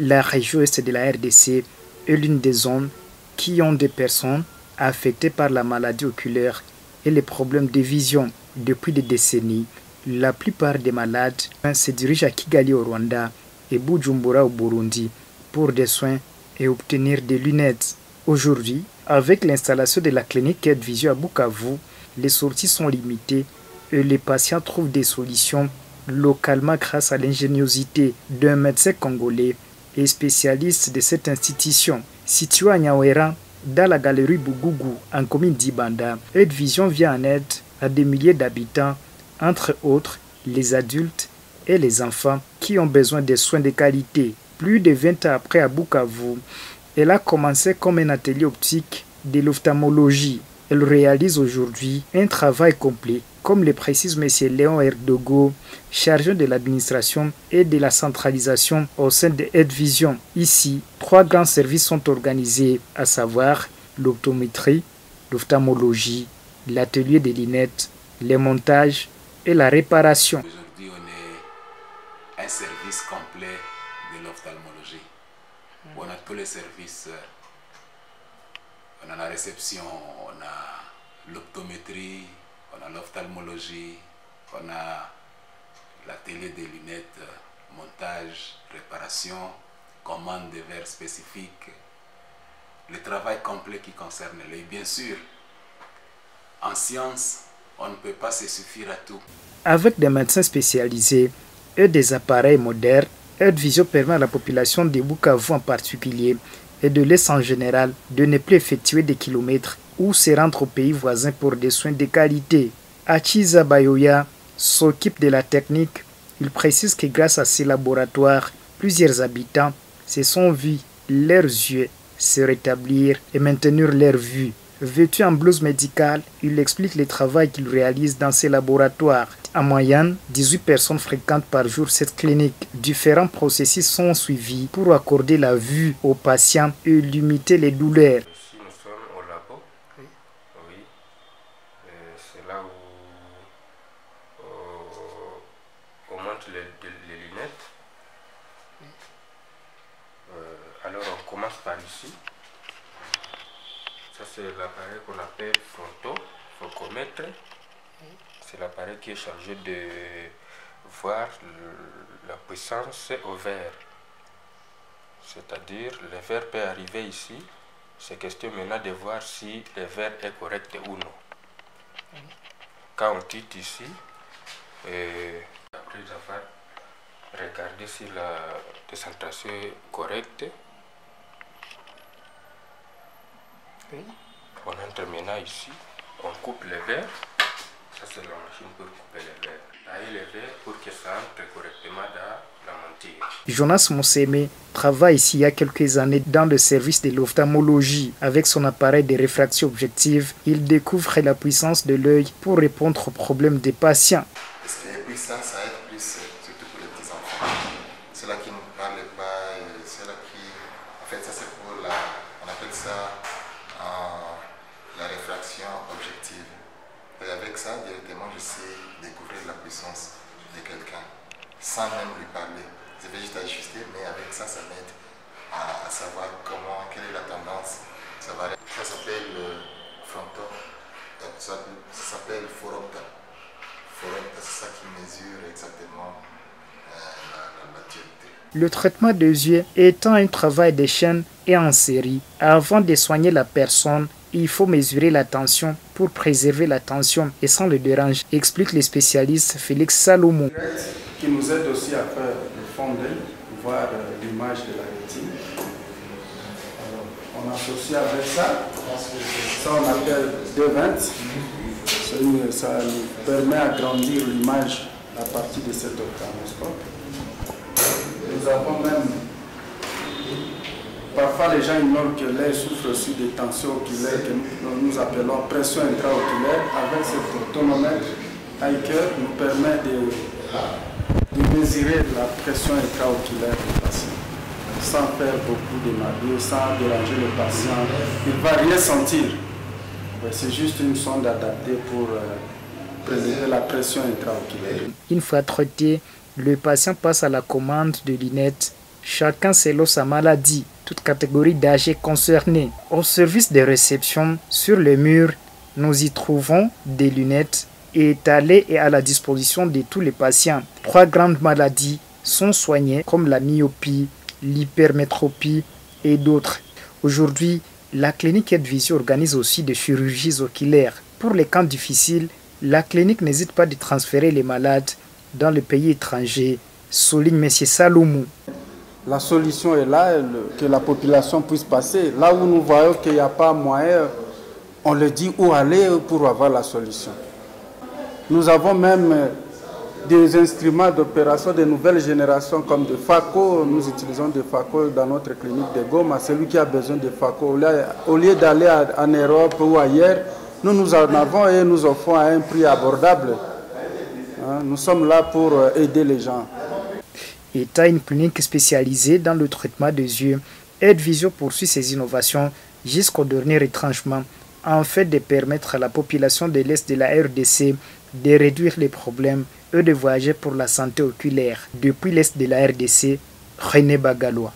La région est de la RDC est l'une des zones qui ont des personnes affectées par la maladie oculaire et les problèmes de vision depuis des décennies. La plupart des malades se dirigent à Kigali au Rwanda et Bujumbura au Burundi pour des soins et obtenir des lunettes. Aujourd'hui, avec l'installation de la clinique Aide Vision à Bukavu, les sorties sont limitées et les patients trouvent des solutions localement grâce à l'ingéniosité d'un médecin congolais et spécialiste de cette institution. Situé à Nyawera, dans la galerie Bugugu, en commune d'Ibanda, Aide Vision vient en aide à des milliers d'habitants, entre autres les adultes et les enfants qui ont besoin de soins de qualité. Plus de 20 ans après à Bukavu, elle a commencé comme un atelier optique de l'ophtalmologie. Elle réalise aujourd'hui un travail complet, comme le précise M. Léon Erdogo, chargé de l'administration et de la centralisation au sein de Aide Vision. Ici, 3 grands services sont organisés, à savoir l'optométrie, l'ophtalmologie, l'atelier des lunettes, le montage et la réparation. Aujourd'hui, on est un service complet de l'ophtalmologie. On a tous les services. On a la réception, on a l'optométrie, on a l'ophtalmologie, on a l'atelier des lunettes, montage, réparation, commande de verres spécifiques, le travail complet qui concerne l'œil. Bien sûr, en science, on ne peut pas se suffire à tout. Avec des médecins spécialisés et des appareils modernes, Aide Vision permet à la population de Bukavu en particulier et de l'Est en général de ne plus effectuer des kilomètres ou se rendre aux pays voisins pour des soins de qualité. Achiza Bayoya s'occupe de la technique. Il précise que grâce à ces laboratoires, plusieurs habitants se sont vus leurs yeux se rétablir et maintenir leur vue. Vêtu en blouse médicale, il explique le travail qu'il réalise dans ces laboratoires. En moyenne, 18 personnes fréquentent par jour cette clinique. Différents processus sont suivis pour accorder la vue aux patients et limiter les douleurs. Ici, nous sommes au labo. Oui. Oui. C'est là où on monte les lunettes. Alors, on commence par ici. Ça, c'est l'appareil qu'on appelle focomètre. C'est l'appareil qui est chargé de voir la puissance au verre. C'est-à-dire, le verre peut arriver ici. C'est question maintenant de voir si le verre est correct ou non. Quand on titre ici, après avoir regardé si la décentration est correcte, on entre maintenant ici, on coupe le verre. Ça, c'est la machine pour couper les verres. Tailler les verres pour que ça entre correctement dans la monture. Jonas Mousseme travaille ici il y a quelques années dans le service de l'ophtalmologie. Avec son appareil de réfraction objective, il découvre la puissance de l'œil pour répondre aux problèmes des patients. Parce que puissant, ça aide plus, surtout pour les petits enfants. Ceux-là qui ne parlent pas, ceux-là qui... En fait, ça c'est pour la... On appelle ça la réfraction objective. Et avec ça, directement, je sais découvrir la puissance de quelqu'un, sans même lui parler. Je vais juste ajuster, mais avec ça, ça m'aide à savoir comment, quelle est la tendance. Ça s'appelle fronton, ça s'appelle foropta. Foropta, c'est ça qui mesure exactement la maturité. Le traitement des yeux étant un travail de chaîne et en série, avant de soigner la personne, il faut mesurer la tension pour préserver la tension et sans le déranger, explique le spécialiste Félix Salomon. Qui nous aide aussi à faire le fond d'œil, voir l'image de la rétine. Alors, on associe avec ça, on appelle 220. Ça nous permet d'agrandir l'image à partir de cet ophtalmoscope. Nous avons même, parfois les gens ignorent que l'œil souffre aussi de tension oculaire que nous appelons pression intraoculaire. Avec cet optonomètre, iCare nous permet de mesurer la pression intraoculaire du patient sans faire beaucoup de maladies, sans déranger le patient. Il ne va rien sentir. C'est juste une sonde adaptée pour prélever la pression intraoculaire. Une fois traité, le patient passe à la commande de lunettes chacun selon sa maladie, toute catégorie d'âge concernée. Au service de réception, sur le mur, nous y trouvons des lunettes étalées et à la disposition de tous les patients. 3 grandes maladies sont soignées comme la myopie, l'hypermétropie et d'autres. Aujourd'hui, la clinique Aide-Vision organise aussi des chirurgies oculaires. Pour les cas difficiles, la clinique n'hésite pas de transférer les malades dans le pays étranger, souligne M. Saloumou. La solution est là, que la population puisse passer. Là où nous voyons qu'il n'y a pas moyen, on le dit où aller pour avoir la solution. Nous avons même des instruments d'opération de nouvelle génération comme des phaco. Nous utilisons des phaco dans notre clinique de Goma. Celui qui a besoin de phaco, au lieu d'aller en Europe ou ailleurs, nous en avons et nous offrons à un prix abordable. Nous sommes là pour aider les gens. État une clinique spécialisée dans le traitement des yeux, Aide-Vision poursuit ses innovations jusqu'au dernier retranchement, en fait de permettre à la population de l'Est de la RDC de réduire les problèmes et de voyager pour la santé oculaire. Depuis l'Est de la RDC, René Bagalois.